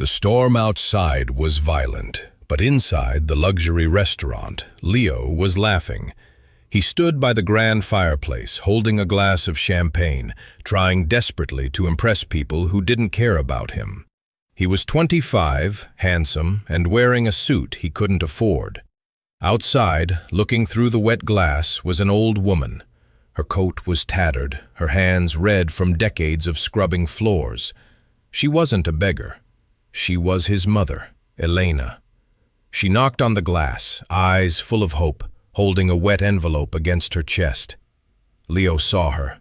The storm outside was violent, but inside the luxury restaurant, Leo was laughing. He stood by the grand fireplace, holding a glass of champagne, trying desperately to impress people who didn't care about him. He was 25, handsome, and wearing a suit he couldn't afford. Outside, looking through the wet glass, was an old woman. Her coat was tattered, her hands red from decades of scrubbing floors. She wasn't a beggar. She was his mother, Elena. She knocked on the glass, eyes full of hope, holding a wet envelope against her chest. Leo saw her.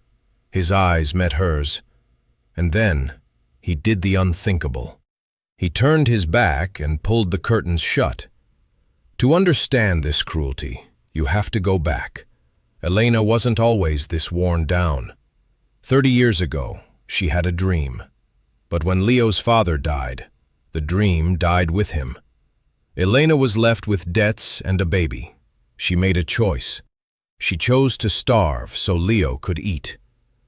His eyes met hers. And then, he did the unthinkable. He turned his back and pulled the curtains shut. To understand this cruelty, you have to go back. Elena wasn't always this worn down. 30 years ago, she had a dream. But when Leo's father died, the dream died with him. Elena was left with debts and a baby. She made a choice. She chose to starve so Leo could eat.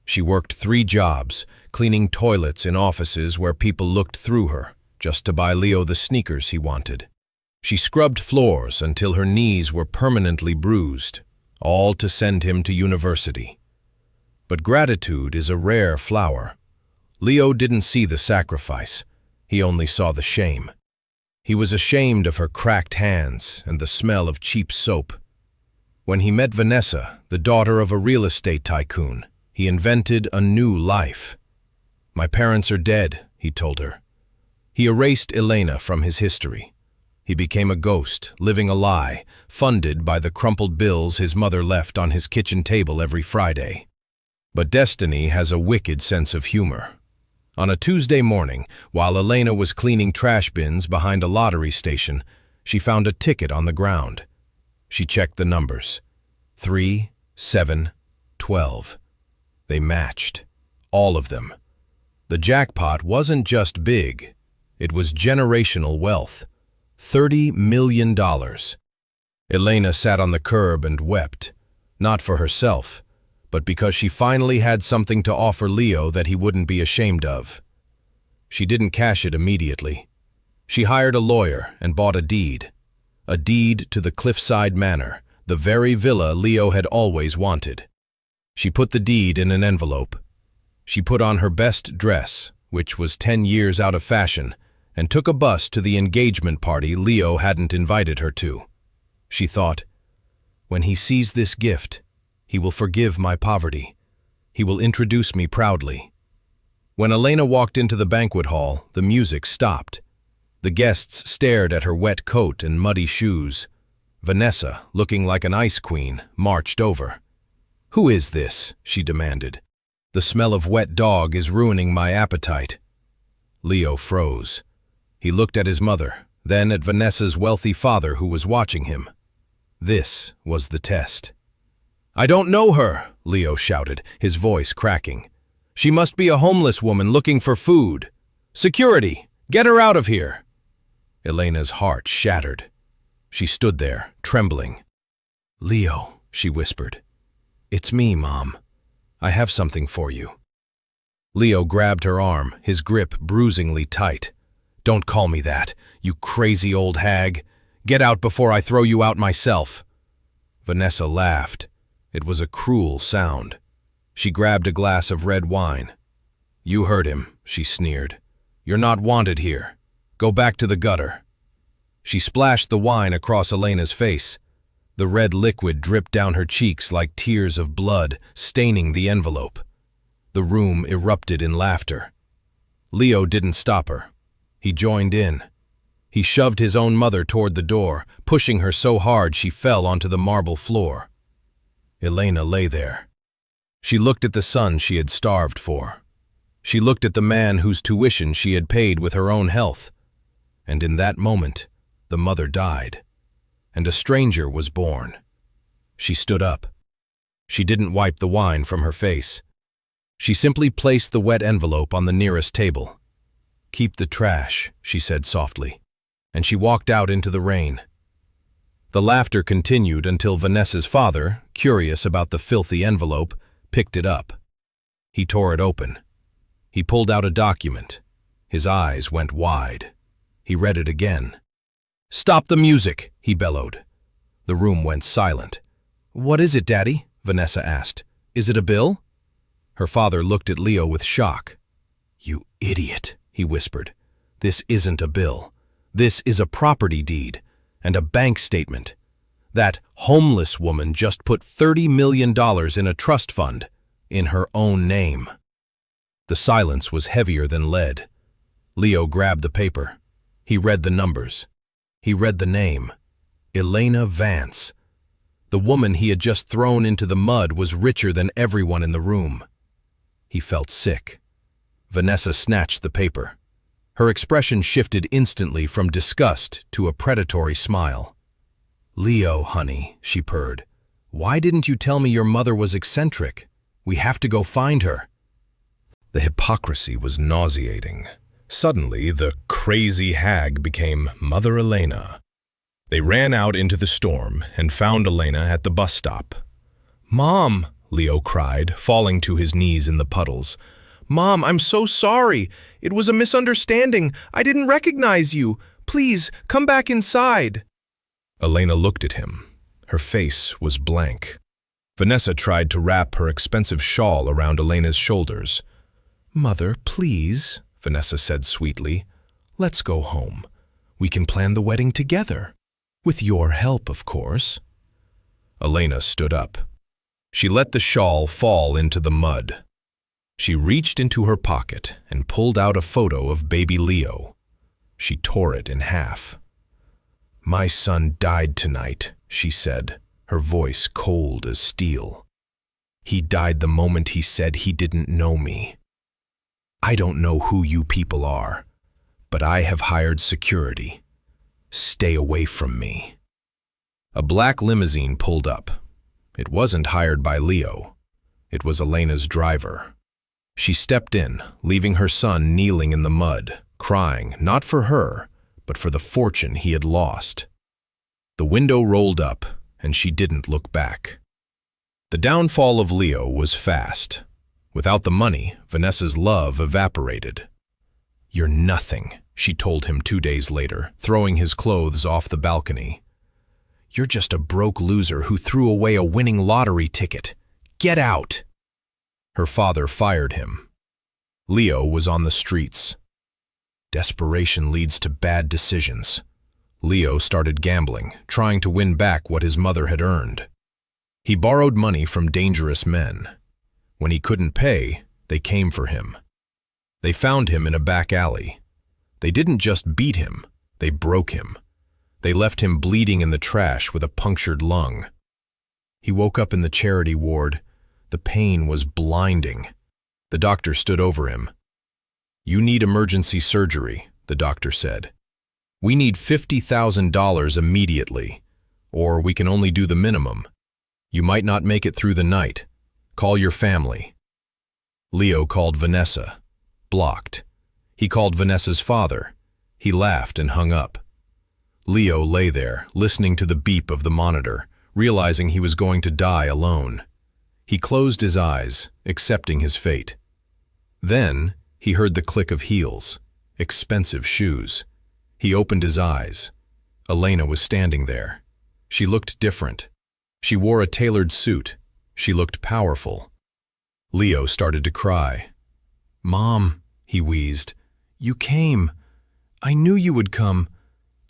She worked 3 jobs, cleaning toilets in offices where people looked through her, just to buy Leo the sneakers he wanted. She scrubbed floors until her knees were permanently bruised, all to send him to university. But gratitude is a rare flower. Leo didn't see the sacrifice. He only saw the shame. He was ashamed of her cracked hands and the smell of cheap soap. When he met Vanessa, the daughter of a real estate tycoon, he invented a new life. "My parents are dead," he told her. He erased Elena from his history. He became a ghost, living a lie, funded by the crumpled bills his mother left on his kitchen table every Friday. But destiny has a wicked sense of humor. On a Tuesday morning, while Elena was cleaning trash bins behind a lottery station, she found a ticket on the ground. She checked the numbers. 3, 7, 12. They matched. All of them. The jackpot wasn't just big. It was generational wealth. $30 million. Elena sat on the curb and wept, not for herself, but because she finally had something to offer Leo that he wouldn't be ashamed of. She didn't cash it immediately. She hired a lawyer and bought a deed to the Cliffside Manor, the very villa Leo had always wanted. She put the deed in an envelope. She put on her best dress, which was 10 years out of fashion, and took a bus to the engagement party Leo hadn't invited her to. She thought, "When he sees this gift, he will forgive my poverty. He will introduce me proudly." When Elena walked into the banquet hall, the music stopped. The guests stared at her wet coat and muddy shoes. Vanessa, looking like an ice queen, marched over. "Who is this?" she demanded. "The smell of wet dog is ruining my appetite." Leo froze. He looked at his mother, then at Vanessa's wealthy father who was watching him. This was the test. "I don't know her," Leo shouted, his voice cracking. "She must be a homeless woman looking for food. Security, get her out of here." Elena's heart shattered. She stood there, trembling. "Leo," she whispered. "It's me, Mom. I have something for you." Leo grabbed her arm, his grip bruisingly tight. "Don't call me that, you crazy old hag. Get out before I throw you out myself." Vanessa laughed. It was a cruel sound. She grabbed a glass of red wine. "You heard him," she sneered. "You're not wanted here. Go back to the gutter." She splashed the wine across Elena's face. The red liquid dripped down her cheeks like tears of blood, staining the envelope. The room erupted in laughter. Leo didn't stop her. He joined in. He shoved his own mother toward the door, pushing her so hard she fell onto the marble floor. Elena lay there. She looked at the son she had starved for. She looked at the man whose tuition she had paid with her own health. And in that moment, the mother died, and a stranger was born. She stood up. She didn't wipe the wine from her face. She simply placed the wet envelope on the nearest table. "Keep the trash," she said softly, and she walked out into the rain. The laughter continued until Vanessa's father, curious about the filthy envelope, picked it up. He tore it open. He pulled out a document. His eyes went wide. He read it again. "Stop the music," he bellowed. The room went silent. "What is it, Daddy?" Vanessa asked. "Is it a bill?" Her father looked at Leo with shock. "You idiot," he whispered. "This isn't a bill. This is a property deed and a bank statement. That homeless woman just put $30 million in a trust fund in her own name." The silence was heavier than lead. Leo grabbed the paper. He read the numbers. He read the name. Elena Vance. The woman he had just thrown into the mud was richer than everyone in the room. He felt sick. Vanessa snatched the paper. Her expression shifted instantly from disgust to a predatory smile. "Leo, honey," she purred, "why didn't you tell me your mother was eccentric? We have to go find her." The hypocrisy was nauseating. Suddenly, the crazy hag became Mother Elena. They ran out into the storm and found Elena at the bus stop. "Mom," Leo cried, falling to his knees in the puddles. "Mom, I'm so sorry. It was a misunderstanding. I didn't recognize you. Please, come back inside." Elena looked at him. Her face was blank. Vanessa tried to wrap her expensive shawl around Elena's shoulders. "Mother, please," Vanessa said sweetly. "Let's go home. We can plan the wedding together. With your help, of course." Elena stood up. She let the shawl fall into the mud. She reached into her pocket and pulled out a photo of baby Leo. She tore it in half. "My son died tonight," she said, her voice cold as steel. "He died the moment he said he didn't know me. I don't know who you people are, but I have hired security. Stay away from me." A black limousine pulled up. It wasn't hired by Leo. It was Elena's driver. She stepped in, leaving her son kneeling in the mud, crying not for her, but for the fortune he had lost. The window rolled up, and she didn't look back. The downfall of Leo was fast. Without the money, Vanessa's love evaporated. "You're nothing," she told him 2 days later, throwing his clothes off the balcony. "You're just a broke loser who threw away a winning lottery ticket. Get out!" Her father fired him. Leo was on the streets. Desperation leads to bad decisions. Leo started gambling, trying to win back what his mother had earned. He borrowed money from dangerous men. When he couldn't pay, they came for him. They found him in a back alley. They didn't just beat him, they broke him. They left him bleeding in the trash with a punctured lung. He woke up in the charity ward. The pain was blinding. The doctor stood over him. "You need emergency surgery," the doctor said. "We need $50,000 immediately, or we can only do the minimum. You might not make it through the night. Call your family." Leo called Vanessa. Blocked. He called Vanessa's father. He laughed and hung up. Leo lay there, listening to the beep of the monitor, realizing he was going to die alone. He closed his eyes, accepting his fate. Then, he heard the click of heels, expensive shoes. He opened his eyes. Elena was standing there. She looked different. She wore a tailored suit. She looked powerful. Leo started to cry. "Mom," he wheezed, "you came. I knew you would come.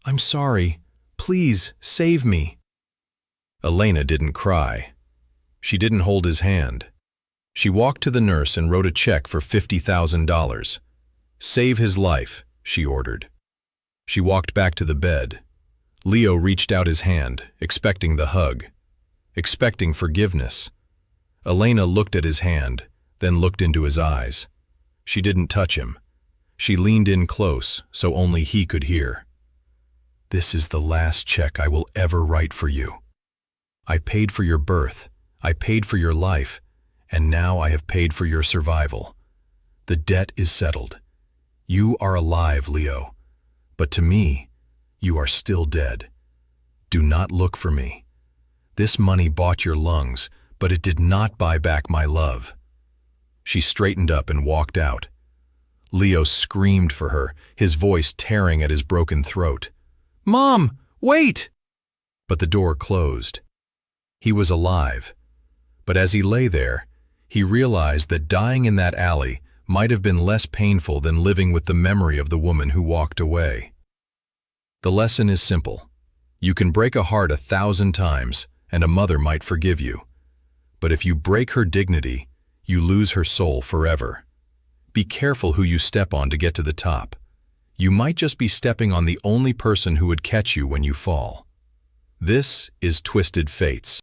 I'm sorry. Please, save me." Elena didn't cry. She didn't hold his hand. She walked to the nurse and wrote a check for $50,000. "Save his life," she ordered. She walked back to the bed. Leo reached out his hand, expecting the hug, expecting forgiveness. Elena looked at his hand, then looked into his eyes. She didn't touch him. She leaned in close, so only he could hear. "This is the last check I will ever write for you. I paid for your birth, I paid for your life, and now I have paid for your survival. The debt is settled. You are alive, Leo, but to me, you are still dead. Do not look for me. This money bought your lungs, but it did not buy back my love." She straightened up and walked out. Leo screamed for her, his voice tearing at his broken throat. "Mom, wait!" But the door closed. He was alive. But as he lay there, he realized that dying in that alley might have been less painful than living with the memory of the woman who walked away. The lesson is simple. You can break a heart 1,000 times, and a mother might forgive you. But if you break her dignity, you lose her soul forever. Be careful who you step on to get to the top. You might just be stepping on the only person who would catch you when you fall. This is Twisted Fates.